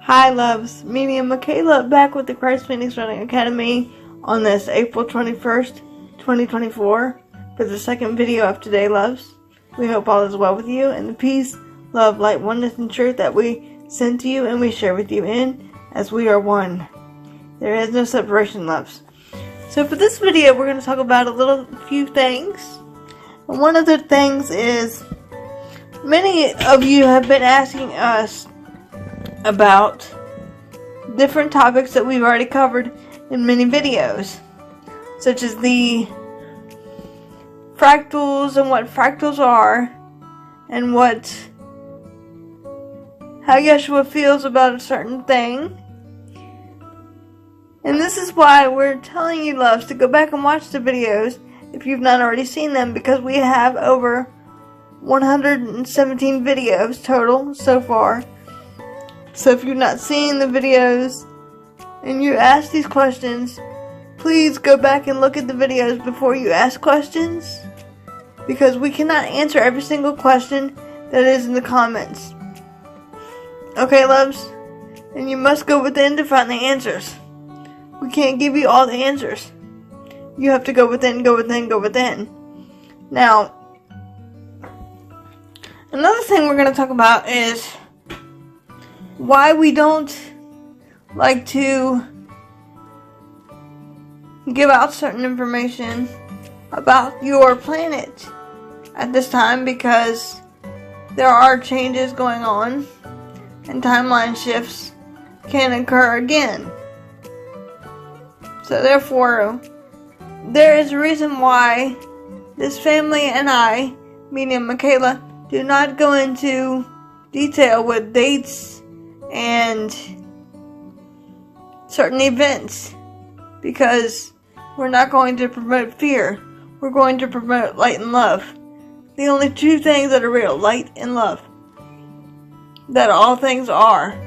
Hi loves, me and Michaela back with the Christ Phoenix Running Academy on this April 21st, 2024 for the second video of today, loves. We hope all is well with you and the peace, love, light, oneness, and truth that we send to you and we share with you in as we are one. There is no separation, loves. So for this video we're going to talk about a few things. And one of the things is many of you have been asking us about different topics that we've already covered in many videos, such as the fractals and what fractals are, and how Yeshua feels about a certain thing. And this is why we're telling you, loves, to go back and watch the videos if you've not already seen them, because we have over 117 videos total so far. So if you've not seen the videos and you ask these questions, please go back and look at the videos before you ask questions, because we cannot answer every single question that is in the comments. Okay, loves? And you must go within to find the answers. We can't give you all the answers. You have to go within, go within, go within. Now, another thing we're going to talk about is why we don't like to give out certain information about your planet at this time, because there are changes going on and timeline shifts can occur again. So therefore, there is a reason why this family and I, meaning Michaela, do not go into detail with dates and certain events, because we're not going to promote fear. We're going to promote light and love. The only two things that are real, light and love. That all things are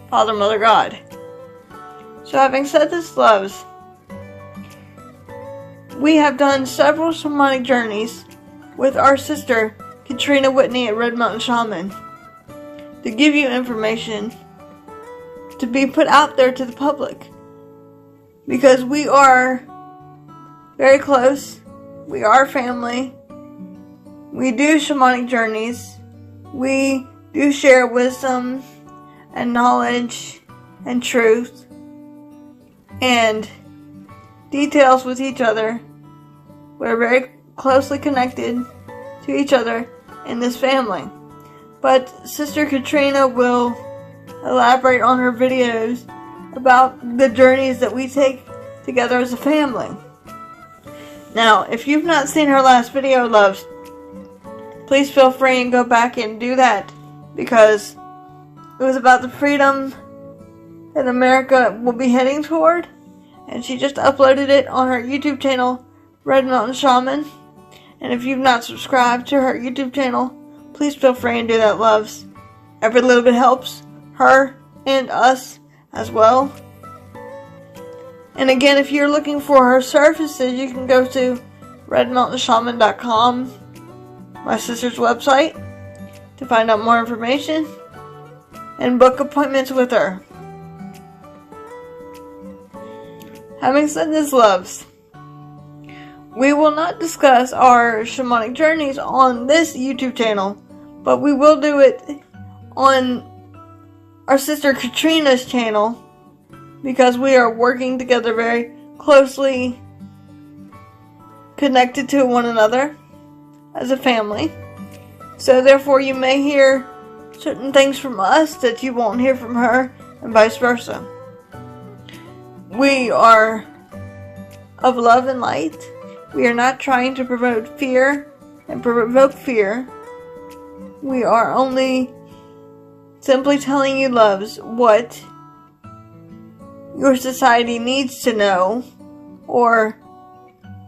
Father, Mother, God. So having said this, loves, we have done several shamanic journeys with our sister Katrina Whitney at Red Mountain Shaman, to give you information to be put out there to the public, because we are very close. We are family. We do shamanic journeys. We do share wisdom and knowledge and truth and details with each other. We're very closely connected to each other in this family. But Sister Katrina will elaborate on her videos about the journeys that we take together as a family. Now, if you've not seen her last video, loves, please feel free and go back and do that, because it was about the freedom that America will be heading toward, and she just uploaded it on her YouTube channel, Red Mountain Shaman. And if you've not subscribed to her YouTube channel, please feel free and do that, loves. Every little bit helps her and us as well. And again, if you're looking for her services, you can go to redmountainshaman.com, my sister's website, to find out more information and book appointments with her. Having said this, loves, we will not discuss our shamanic journeys on this YouTube channel, but we will do it on our sister Katrina's channel, because we are working together very closely, connected to one another as a family. So therefore you may hear certain things from us that you won't hear from her, and vice versa. We are of love and light. We are not trying to promote fear and provoke fear. We are only simply telling you, loves, what your society needs to know, or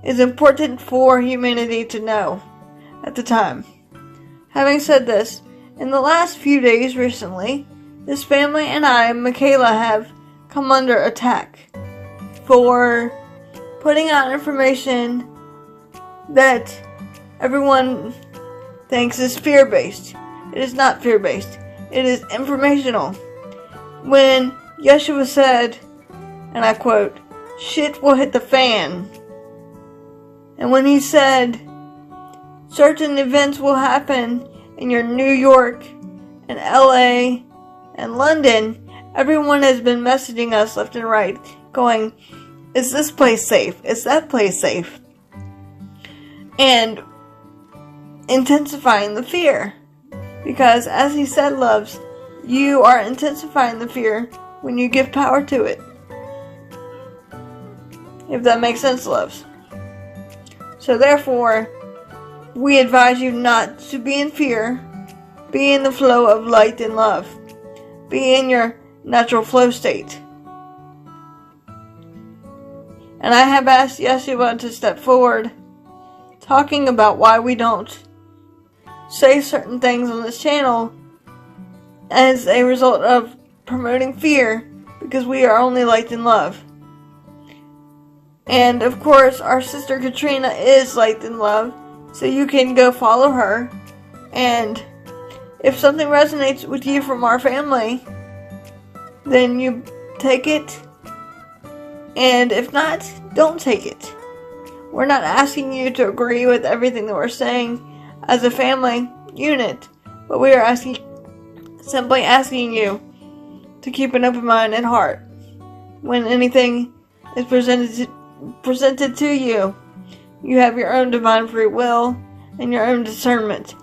is important for humanity to know at the time. Having said this, in the last few days recently, this family and I, Michaela, have come under attack for putting out information that everyone thinks is fear-based. It is not fear-based. It is informational. when Yeshua said, and I quote, "Shit will hit the fan." And when he said, certain events will happen in your New York and LA and London, everyone has been messaging us left and right, going, is this place safe? Is that place safe? And intensifying the fear. Because as he said, loves, you are intensifying the fear when you give power to it. If that makes sense, loves. So therefore, we advise you not to be in fear. Be in the flow of light and love. Be in your natural flow state. And I have asked Yeshua to step forward, talking about why we don't say certain things on this channel as a result of promoting fear, because we are only light and love. And of course, our sister Katrina is light and love, so you can go follow her. And if something resonates with you from our family, then you take it. And if not, don't take it. We're not asking you to agree with everything that we're saying as a family unit, but we are simply asking you to keep an open mind and heart when anything is presented to you. You have your own divine free will and your own discernment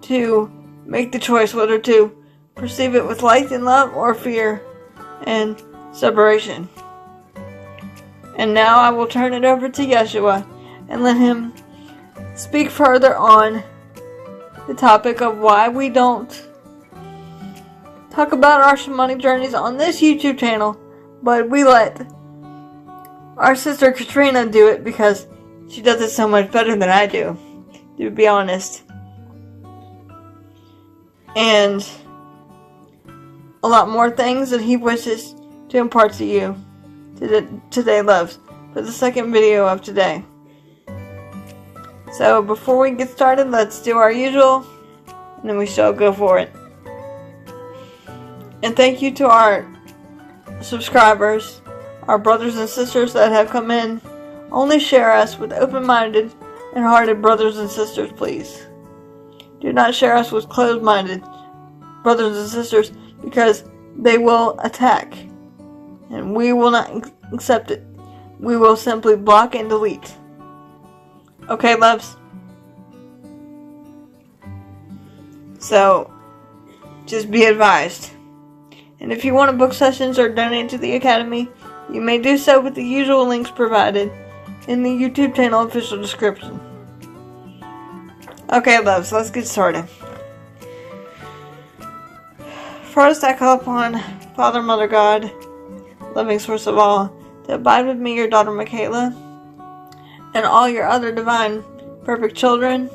to make the choice whether to perceive it with light and love or fear and separation. And now I will turn it over to Yeshua and let him speak further on the topic of why we don't talk about our shamanic journeys on this YouTube channel, but we let our sister Katrina do it because she does it so much better than I do, to be honest. And a lot more things that he wishes to impart to you today, loves, for the second video of today. So before we get started, let's do our usual, and then we shall go for it. And thank you to our subscribers, our brothers and sisters that have come in. Only share us with open-minded and hearted brothers and sisters, please. Do not share us with closed-minded brothers and sisters, because they will attack. And we will not accept it. We will simply block and delete. Okay, loves? So, just be advised. And if you want to book sessions or donate to the Academy, you may do so with the usual links provided in the YouTube channel official description. Okay, loves, let's get started. First, I call upon Father, Mother, God, loving source of all, to abide with me, your daughter Michaela, and all your other divine, perfect children,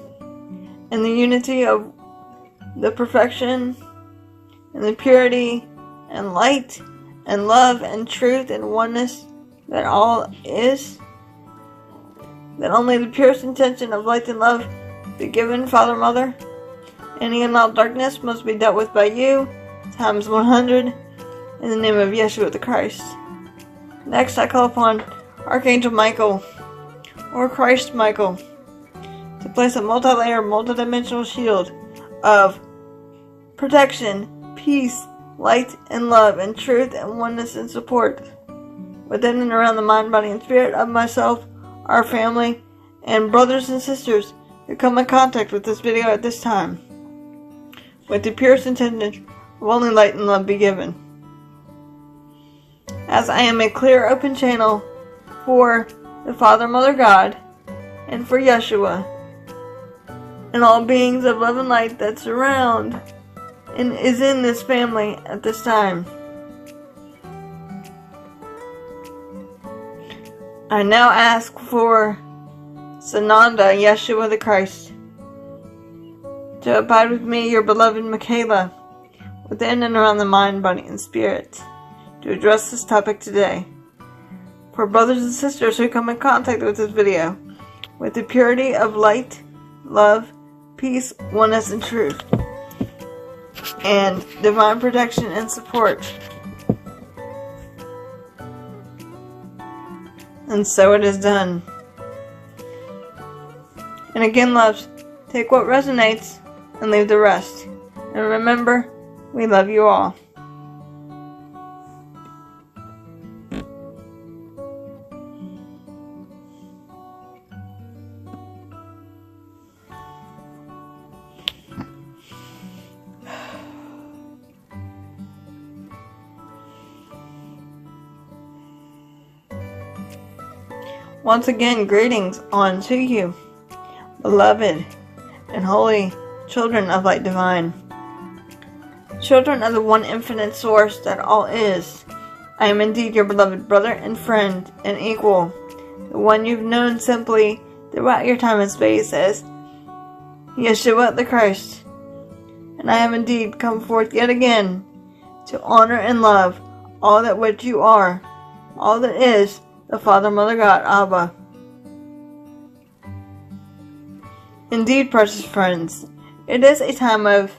in the unity of the perfection, and the purity, and light, and love, and truth, and oneness that all is, that only the purest intention of light and love be given, Father, Mother. Any and all darkness must be dealt with by you, times 100, in the name of Yeshua the Christ. Next, I call upon Archangel Michael, or Christ Michael, to place a multi-layer, multi-dimensional shield of protection, peace, light, and love, and truth, and oneness, and support within and around the mind, body, and spirit of myself, our family, and brothers and sisters who come in contact with this video at this time, with the purest intention of only light and love be given. As I am a clear, open channel for the Father, Mother, God, and for Yeshua, and all beings of love and light that surround and is in this family at this time. I now ask for Sananda, Yeshua the Christ, to abide with me, your beloved Michaela, within and around the mind, body, and spirit, to address this topic today. For brothers and sisters who come in contact with this video, with the purity of light, love, peace, oneness, and truth, and divine protection and support And so it is done. And again, loves, take what resonates and leave the rest. And remember, we love you all. Once again, greetings unto you, beloved and holy children of light divine, children of the one infinite source that all is. I am indeed your beloved brother and friend and equal, the one you've known simply throughout your time and space as Yeshua the Christ. And I have indeed come forth yet again to honor and love all that which you are, all that is the Father, Mother, God, Abba. Indeed, precious friends, it is a time of,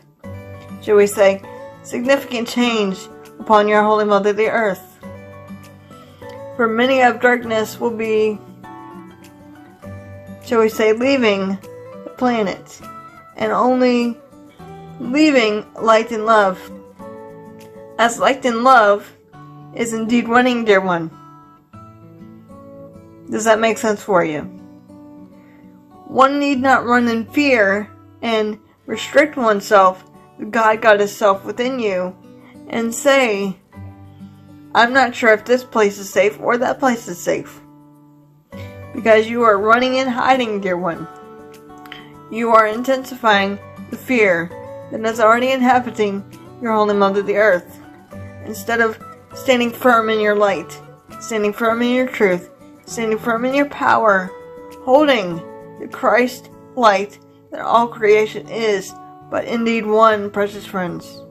shall we say, significant change upon your Holy Mother, the Earth. For many of darkness will be, shall we say, leaving the planet, and only leaving light and love. As light and love is indeed winning, dear one. Does that make sense for you? One need not run in fear and restrict oneself to God His self within you and say, I'm not sure if this place is safe or that place is safe. Because you are running and hiding, dear one. You are intensifying the fear that is already inhabiting your Holy Mother, the Earth. Instead of standing firm in your light, standing firm in your truth, standing firm in your power, holding the Christ light that all creation is, but indeed one, precious friends.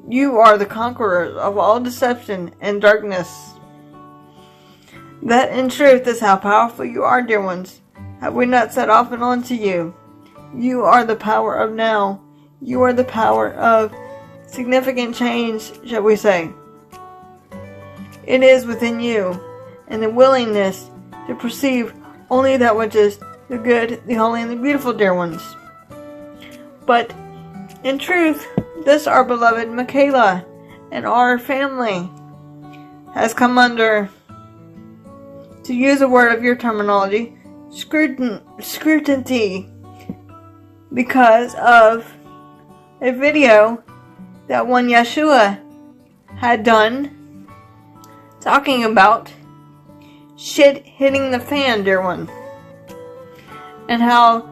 You are the conquerors of all deception and darkness. That in truth is how powerful you are, dear ones. Have we not set off and on to you? You are the power of now. You are the power of significant change, shall we say. It is within you, and the willingness to perceive only that which is the good, the holy, and the beautiful, dear ones. But, in truth, this our beloved Michaela and our family has come under, to use a word of your terminology, scrutiny, because of a video that one Yeshua had done talking about shit hitting the fan, dear one, and how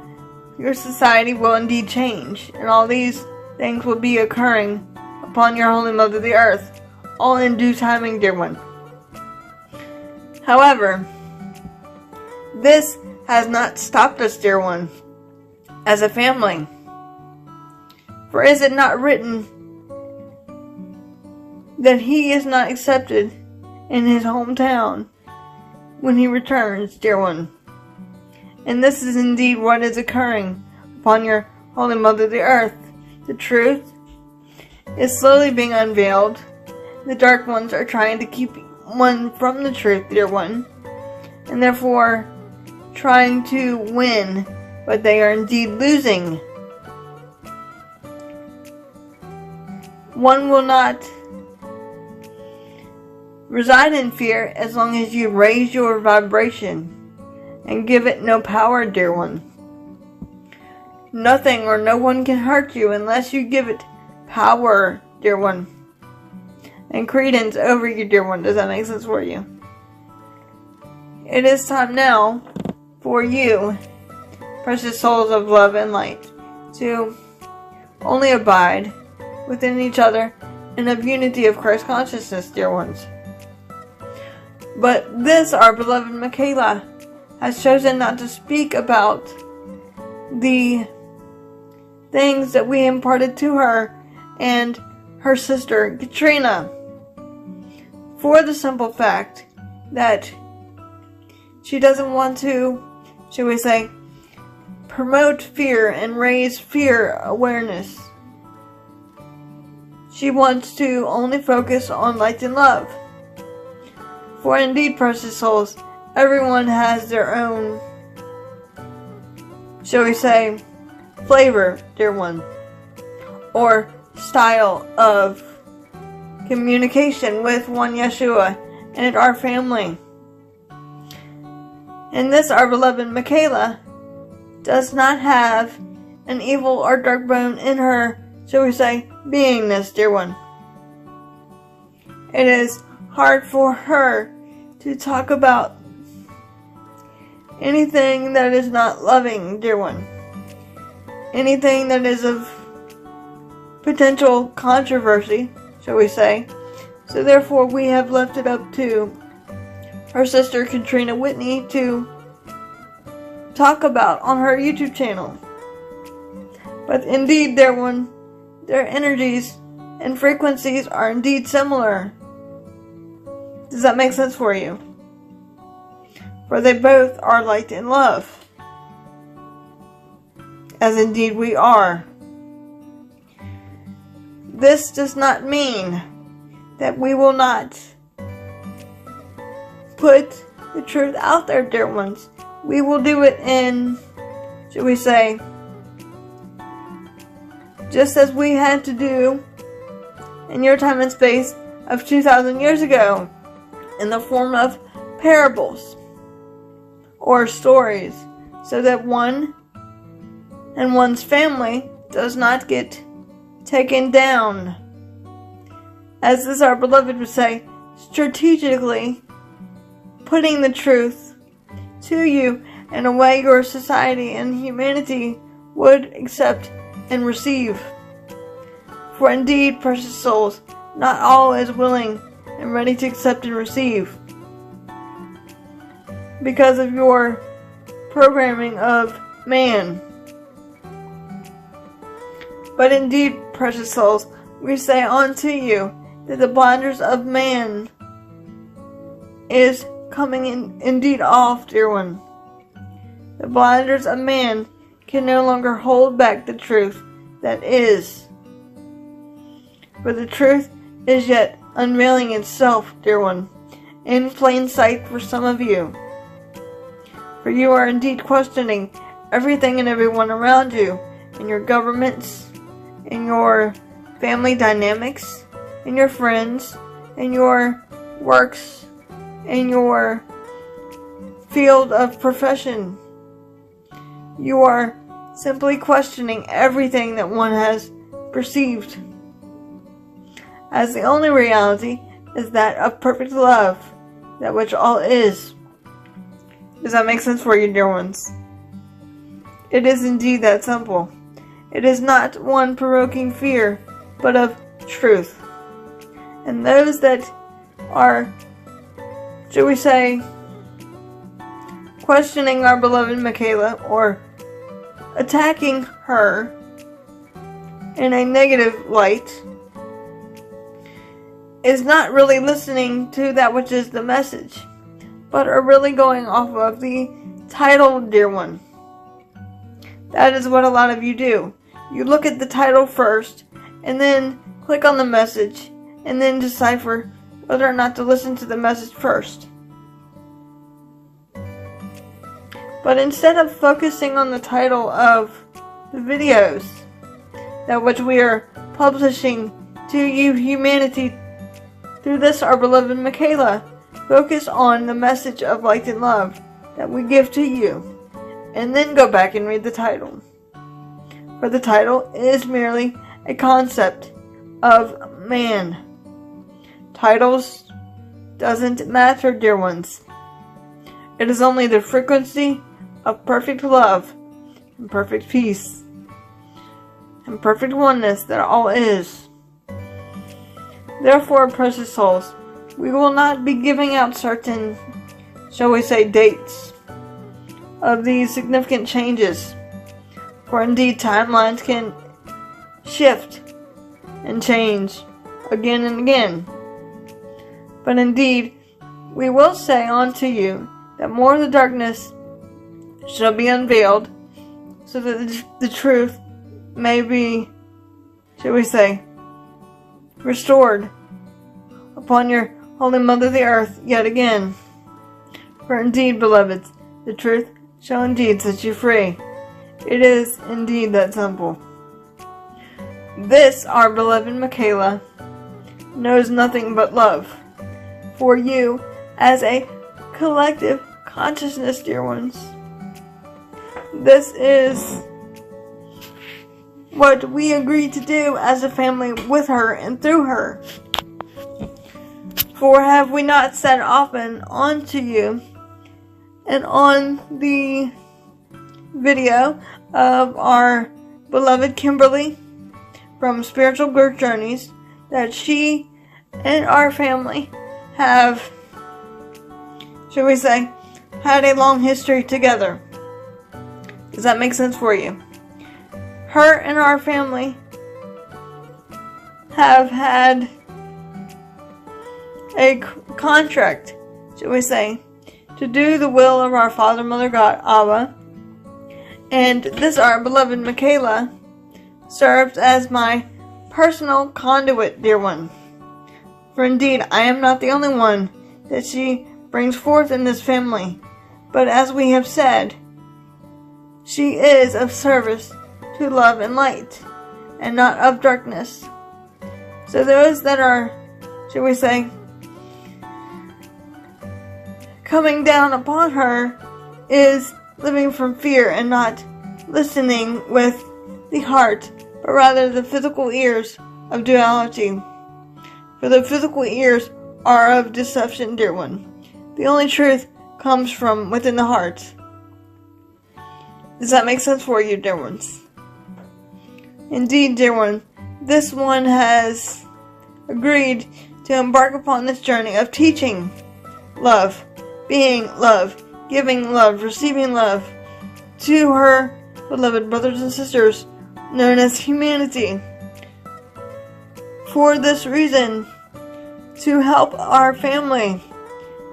your society will indeed change, and all these things will be occurring upon your Holy Mother, the Earth, all in due timing, dear one. However, this has not stopped us, dear one, as a family. For is it not written that he is not accepted in his hometown when he returns, dear one? And this is indeed what is occurring upon your Holy Mother, the Earth. The truth is slowly being unveiled. The dark ones are trying to keep one from the truth, dear one, and therefore trying to win, but they are indeed losing. One will not reside in fear as long as you raise your vibration and give it no power, dear one. Nothing or no one can hurt you unless you give it power, dear one, and credence over you, dear one. Does that make sense for you? It is time now for you, precious souls of love and light, to only abide within each other in a unity of Christ consciousness, dear ones. But this, our beloved Michaela, has chosen not to speak about the things that we imparted to her and her sister Katrina, for the simple fact that she doesn't want to, shall we say, promote fear and raise fear awareness. She wants to only focus on light and love. For indeed, precious souls, everyone has their own, shall we say, flavor, dear one, or style of communication with one Yeshua and our family. And this, our beloved Michaela, does not have an evil or dark bone in her, shall we say, beingness, dear one. It is hard for her to talk about anything that is not loving, dear one. Anything that is of potential controversy, shall we say. So therefore we have left it up to her sister Katrina Whitney to talk about on her YouTube channel. But indeed, their energies and frequencies are indeed similar. Does that make sense for you? For they both are light and love, as indeed we are. This does not mean that we will not put the truth out there, dear ones. We will do it in, should we say, just as we had to do in your time and space of 2,000 years ago, in the form of parables or stories, so that one and one's family does not get taken down. As this our beloved would say, strategically putting the truth to you in a way your society and humanity would accept and receive. For indeed, precious souls, not all is willing and ready to accept and receive because of your programming of man. But indeed, precious souls, we say unto you that the blinders of man is coming indeed off, dear one. The blinders of man can no longer hold back the truth that is. For the truth is yet unveiling itself, dear one, in plain sight for some of you. For you are indeed questioning everything and everyone around you, in your governments, in your family dynamics, in your friends, in your works, in your field of profession. You are simply questioning everything that one has perceived, as the only reality is that of perfect love, that which all is. Does that make sense for you, dear ones? It is indeed that simple. It is not one provoking fear, but of truth. And those that are, should we say, questioning our beloved Michaela or attacking her in a negative light is not really listening to that which is the message, but are really going off of the title, dear one. That is what a lot of you do. You look at the title first, and then click on the message, and then decipher whether or not to listen to the message first. But instead of focusing on the title of the videos, that which we are publishing to you, humanity, through this, our beloved Michaela, focus on the message of light and love that we give to you, and then go back and read the title. For the title is merely a concept of man. Titles doesn't matter, dear ones. It is only the frequency of perfect love and perfect peace and perfect oneness that all is. Therefore, precious souls, we will not be giving out certain, shall we say, dates of these significant changes. For indeed, timelines can shift and change again and again. But indeed, we will say unto you that more of the darkness shall be unveiled, so that the truth may be, shall we say, restored upon your Holy Mother of the earth, yet again. For indeed, beloveds, the truth shall indeed set you free. It is indeed that simple. This, our beloved Michaela, knows nothing but love for you as a collective consciousness, dear ones. This is what we agreed to do as a family with her and through her. For have we not said often unto you and on the video of our beloved Kimberly from Spiritual Growth Journeys that she and our family have, shall we say, had a long history together. Does that make sense for you? Her and our family have had a contract, shall we say, to do the will of our Father, Mother, God, Abba. And this, our beloved Michaela, serves as my personal conduit, dear one. For indeed, I am not the only one that she brings forth in this family. But as we have said, she is of service to love and light, and not of darkness. So those that are, shall we say, coming down upon her is living from fear and not listening with the heart, but rather the physical ears of duality. For the physical ears are of deception, dear one. The only truth comes from within the heart. Does that make sense for you, dear ones? Indeed, dear one, this one has agreed to embark upon this journey of teaching love, being love, giving love, receiving love to her beloved brothers and sisters known as humanity. For this reason, to help our family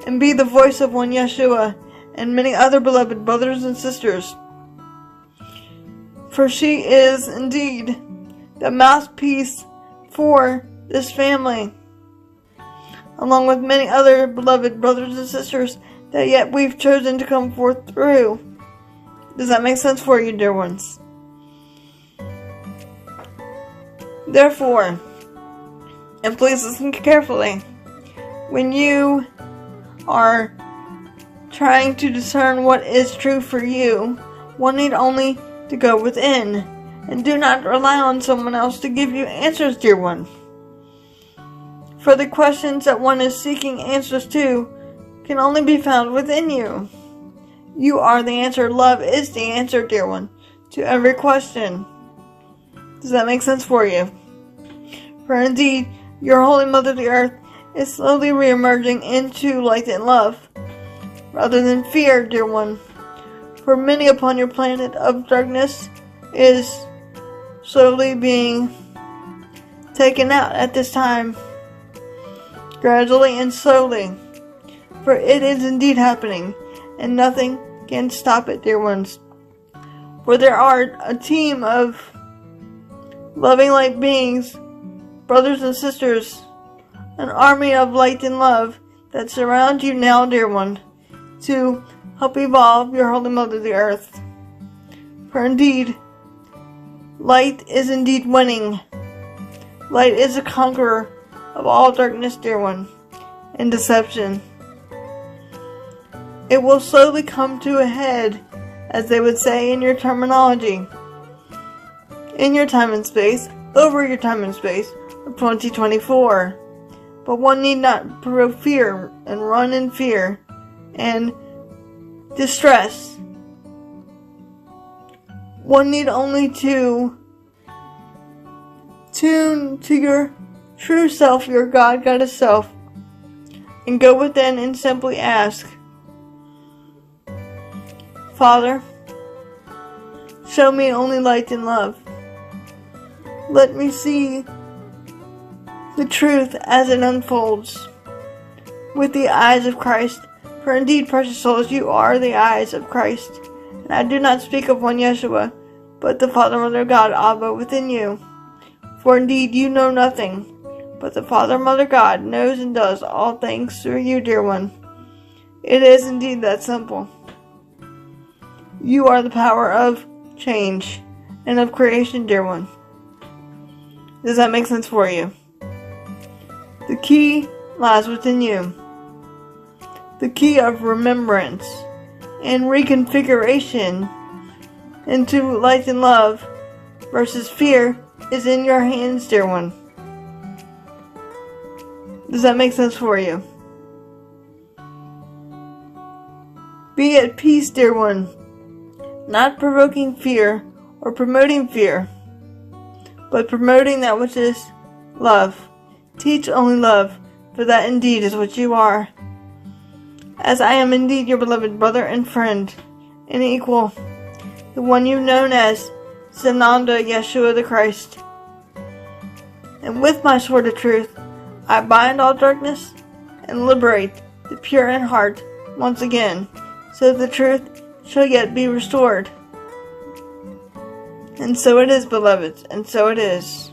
and be the voice of one Yeshua and many other beloved brothers and sisters. For she is indeed the mouthpiece for this family, along with many other beloved brothers and sisters that yet we've chosen to come forth through. Does that make sense for you, dear ones? Therefore, and please listen carefully, when you are trying to discern what is true for you, one need only to go within, and do not rely on someone else to give you answers, dear one. For the questions that one is seeking answers to can only be found within you. You are the answer. Love is the answer, dear one, to every question. Does that make sense for you? For indeed, your Holy Mother of the earth is slowly re-emerging into light and love, rather than fear, dear one. For many upon your planet of darkness is slowly being taken out at this time, gradually and slowly. For it is indeed happening, and nothing can stop it, dear ones. For there are a team of loving light beings, brothers and sisters, an army of light and love that surround you now, dear one, to help evolve your Holy Mother of the earth. For indeed, light is indeed winning. Light is a conqueror of all darkness, dear one, and deception. It will slowly come to a head, as they would say in your terminology, in your time and space, over your time and space of 2024. But one need not provoke fear and run in fear and distress. One need only to tune to your true self, your God, Goddess self, and go within and simply ask, Father, show me only light and love. Let me see the truth as it unfolds with the eyes of Christ. For indeed, precious souls, you are the eyes of Christ. And I do not speak of one Yeshua, but the Father, Mother, God, Abba within you. For indeed, you know nothing, but the Father, Mother, God knows and does all things through you, dear one. It is indeed that simple. You are the power of change and of creation, dear one. Does that make sense for you? The key lies within you. The key of remembrance and reconfiguration into light and love versus fear is in your hands, dear one. Does that make sense for you? Be at peace, dear one, not provoking fear or promoting fear, but promoting that which is love. Teach only love, for that indeed is what you are. As I am indeed your beloved brother and friend and equal, the one you've known as Sananda Yeshua the Christ. And with my sword of truth, I bind all darkness and liberate the pure in heart once again, so that the truth shall yet be restored. And so it is, beloveds, and so it is.